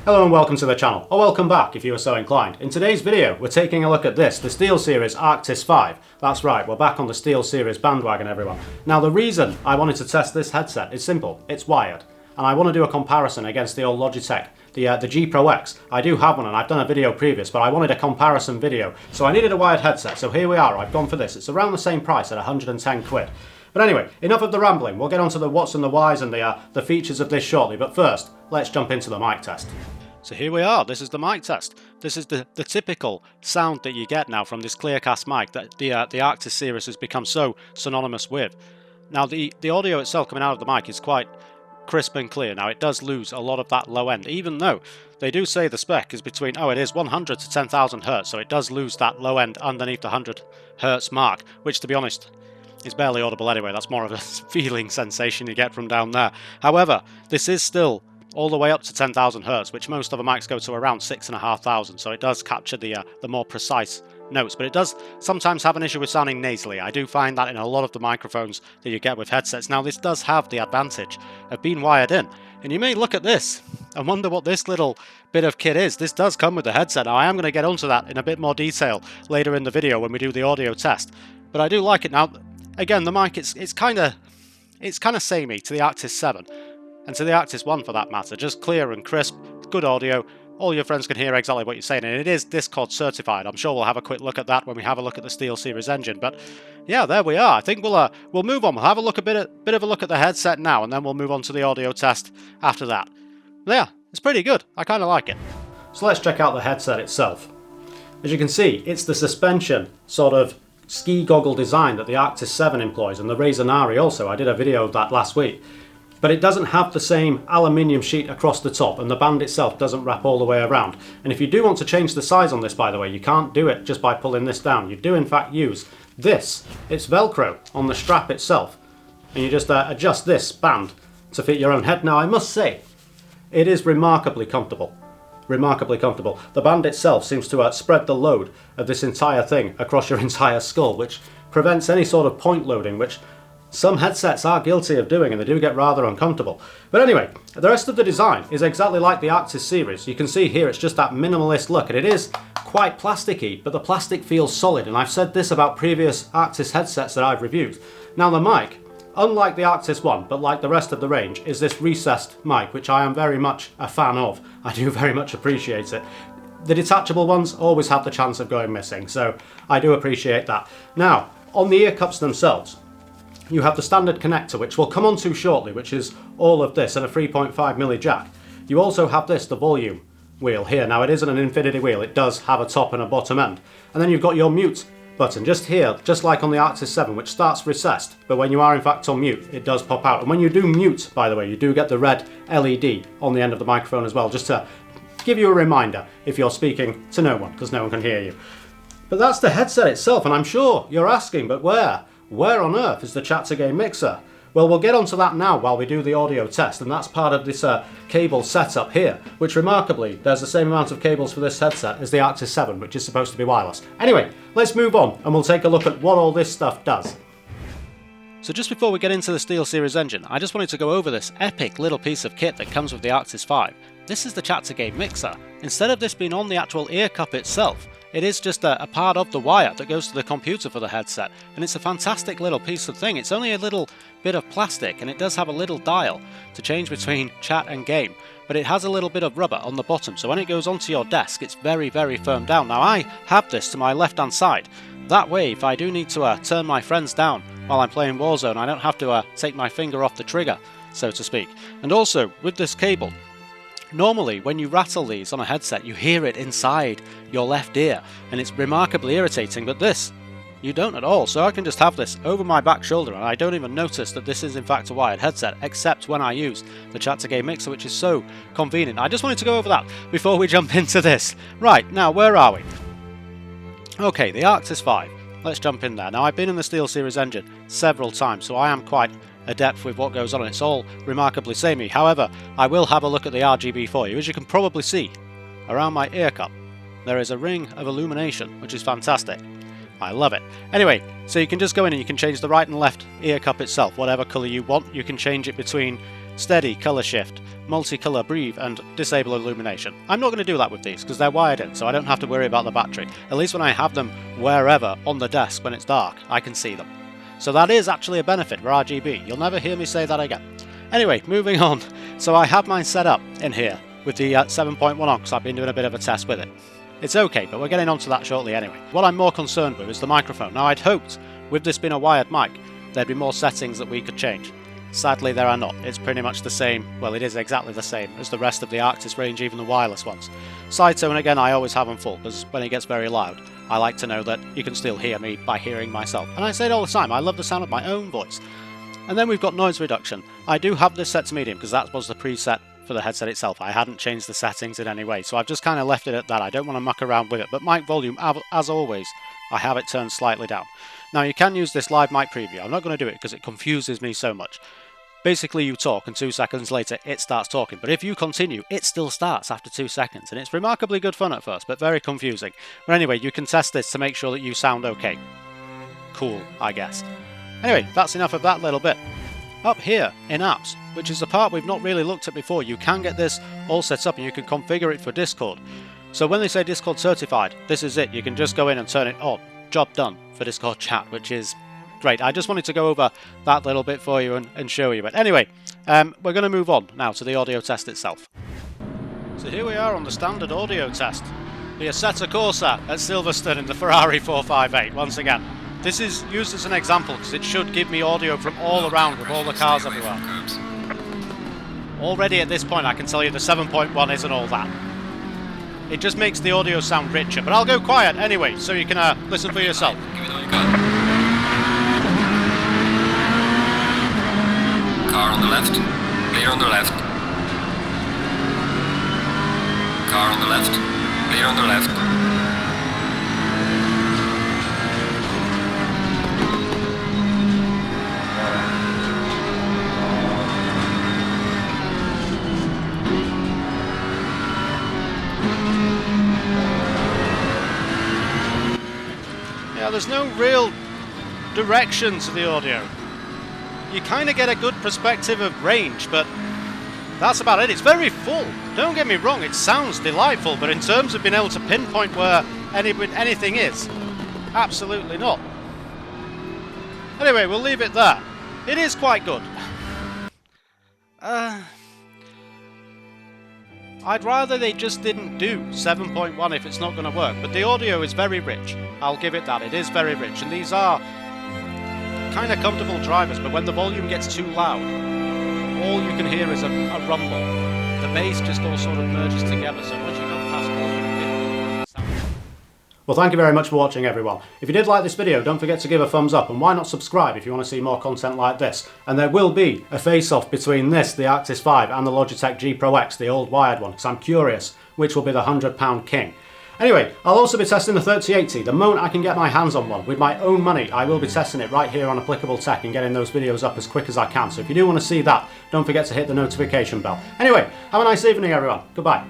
Hello and welcome to the channel, or welcome back if you are so inclined. In today's video we're taking a look at this, the SteelSeries Arctis 5. That's right, we're back on the SteelSeries bandwagon, everyone. Now the reason I wanted to test this headset is simple, it's wired. And I want to do a comparison against the old Logitech, the G Pro X. I do have one and I've done a video previous, but I wanted a comparison video. So I needed a wired headset, so here we are, I've gone for this. It's around the same price at 110 quid. But anyway, enough of the rambling, we'll get onto the what's and the whys and the features of this shortly, but first, let's jump into the mic test. So here we are, this is the mic test. This is the typical sound that you get now from this clearcast mic that the Arctis series has become so synonymous with. Now the audio itself coming out of the mic is quite crisp and clear. Now it does lose a lot of that low end, even though they do say the spec is between, it is 100 to 10,000 Hertz, so it does lose that low end underneath the 100 Hertz mark, which to be honest, is barely audible anyway. That's more of a feeling sensation you get from down there. However, this is still all the way up to 10,000 Hertz, which most other mics go to around 6,500, so it does capture the more precise notes, but it does sometimes have an issue with sounding nasally. I do find that in a lot of the microphones that you get with headsets. Now this does have the advantage of being wired in, and you may look at this and wonder what this little bit of kit is. This does come with the headset. Now I am going to get onto that in a bit more detail later in the video when we do the audio test, but I do like it. Now again, the mic it's kind of samey to the Arctis 7 and to the Arctis 1 for that matter, just clear and crisp, good audio. All your friends can hear exactly what you're saying, and it is Discord certified. I'm sure we'll have a quick look at that when we have a look at the SteelSeries engine. But yeah, there we are. I think we'll move on. We'll have a look bit of a look at the headset now, and then we'll move on to the audio test after that. Yeah, it's pretty good. I kind of like it. So let's check out the headset itself. As you can see, it's the suspension sort of ski goggle design that the Arctis 7 employs, and the Razer Nari also. I did a video of that last week. But it doesn't have the same aluminium sheet across the top, and the band itself doesn't wrap all the way around. And if you do want to change the size on this, by the way, you can't do it just by pulling this down. You do in fact use this. It's Velcro on the strap itself, and you just adjust this band to fit your own head. Now I must say, it is remarkably comfortable. Remarkably comfortable. The band itself seems to spread the load of this entire thing across your entire skull, which prevents any sort of point loading, which some headsets are guilty of doing, and they do get rather uncomfortable. But anyway, the rest of the design is exactly like the Arctis series. You can see here it's just that minimalist look, and it is quite plasticky, but the plastic feels solid, and I've said this about previous Arctis headsets that I've reviewed. Now the mic, unlike the Arctis 1, but like the rest of the range, is this recessed mic, which I am very much a fan of. I do very much appreciate it. The detachable ones always have the chance of going missing, so I do appreciate that. Now, on the ear cups themselves, you have the standard connector, which we'll come on to shortly, which is all of this, and a 3.5mm jack. You also have this, the volume wheel here. Now it isn't an infinity wheel, it does have a top and a bottom end. And then you've got your mute button just here, just like on the Arctis 7, which starts recessed, but when you are in fact on mute, it does pop out. And when you do mute, by the way, you do get the red LED on the end of the microphone as well, just to give you a reminder if you're speaking to no one, because no one can hear you. But that's the headset itself, and I'm sure you're asking, but where? Where on earth is the Chat2Game mixer? Well, we'll get onto that now while we do the audio test, and that's part of this cable setup here, which remarkably, there's the same amount of cables for this headset as the Arctis 7, which is supposed to be wireless. Anyway, let's move on, and we'll take a look at what all this stuff does. So just before we get into the SteelSeries engine, I just wanted to go over this epic little piece of kit that comes with the Arctis 5. This is the Chat2Game mixer. Instead of this being on the actual ear cup itself, it is just a part of the wire that goes to the computer for the headset, and it's a fantastic little piece of thing. It's only a little bit of plastic, and it does have a little dial to change between chat and game, but it has a little bit of rubber on the bottom, so when it goes onto your desk it's very, very firm down. Now I have this to my left hand side. That way, if I do need to turn my friends down while I'm playing Warzone, I don't have to take my finger off the trigger, so to speak. And also, with this cable, normally when you rattle these on a headset you hear it inside your left ear, and it's remarkably irritating, but this you don't at all. So I can just have this over my back shoulder and I don't even notice that this is in fact a wired headset, except when I use the Chat2Game mixer, which is so convenient. I just wanted to go over that before we jump into this. Right, now where are we? Okay, the Arctis 5. Let's jump in there. Now I've been in the SteelSeries engine several times, so I am quite adept with what goes on, and it's all remarkably samey. However, I will have a look at the RGB for you. As you can probably see, around my ear cup, there is a ring of illumination, which is fantastic. I love it. Anyway, so you can just go in and you can change the right and left ear cup itself, whatever colour you want. You can change it between steady, colour shift, multicolour breathe and disable illumination. I'm not going to do that with these because they're wired in, so I don't have to worry about the battery. At least when I have them wherever on the desk when it's dark, I can see them. So that is actually a benefit for RGB. You'll never hear me say that again. Anyway, moving on. So I have mine set up in here with the 7.1 on because I've been doing a bit of a test with it. It's okay, but we're getting onto that shortly anyway. What I'm more concerned with is the microphone. Now I'd hoped, with this being a wired mic, there'd be more settings that we could change. Sadly there are not. It's pretty much the same, well it is exactly the same as the rest of the Arctis range, even the wireless ones. Side tone again I always have them full, because when it gets very loud, I like to know that you can still hear me by hearing myself. And I say it all the time, I love the sound of my own voice. And then we've got noise reduction. I do have this set to medium, because that was the preset for the headset itself. I hadn't changed the settings in any way, so I've just kind of left it at that. I don't want to muck around with it, but mic volume, as always, I have it turned slightly down. Now you can use this live mic preview. I'm not going to do it because it confuses me so much. Basically you talk and 2 seconds later it starts talking, but if you continue it still starts after 2 seconds, and it's remarkably good fun at first but very confusing. But anyway, you can test this to make sure that you sound okay. Cool, I guess. Anyway, that's enough of that little bit. Up here in apps, which is the part we've not really looked at before, you can get this all set up and you can configure it for Discord. So when they say Discord certified, this is it. You can just go in and turn it on. Job done for Discord chat, which is great. I just wanted to go over that little bit for you and show you. But anyway, we're going to move on now to the audio test itself. So here we are on the standard audio test. The Assetto Corsa at Silverstone in the Ferrari 458 once again. This is used as an example because it should give me audio from all around with all the cars everywhere. Already at this point I can tell you the 7.1 isn't all that. It just makes the audio sound richer, but I'll go quiet anyway so you can listen for yourself. Give it all you got. Car on the left, clear on the left. Car on the left, clear on the left. Yeah, there's no real direction to the audio. You kind of get a good perspective of range, but that's about it. It's very full. Don't get me wrong, it sounds delightful, but in terms of being able to pinpoint where anything is, absolutely not. Anyway, we'll leave it there. It is quite good. I'd rather they just didn't do 7.1 if it's not going to work, but the audio is very rich. I'll give it that, it is very rich, and these are kind of comfortable drivers, but when the volume gets too loud, all you can hear is a rumble. The bass just all sort of merges together, so once you go past volume 50, well, thank you very much for watching, everyone. If you did like this video, don't forget to give a thumbs up, and why not subscribe if you want to see more content like this. And there will be a face-off between this, the Arctis 5, and the Logitech G Pro X, the old wired one, because I'm curious which will be the £100 king. Anyway, I'll also be testing the 3080. The moment I can get my hands on one, with my own money, I will be testing it right here on Applicable Tech and getting those videos up as quick as I can. So if you do want to see that, don't forget to hit the notification bell. Anyway, have a nice evening, everyone. Goodbye.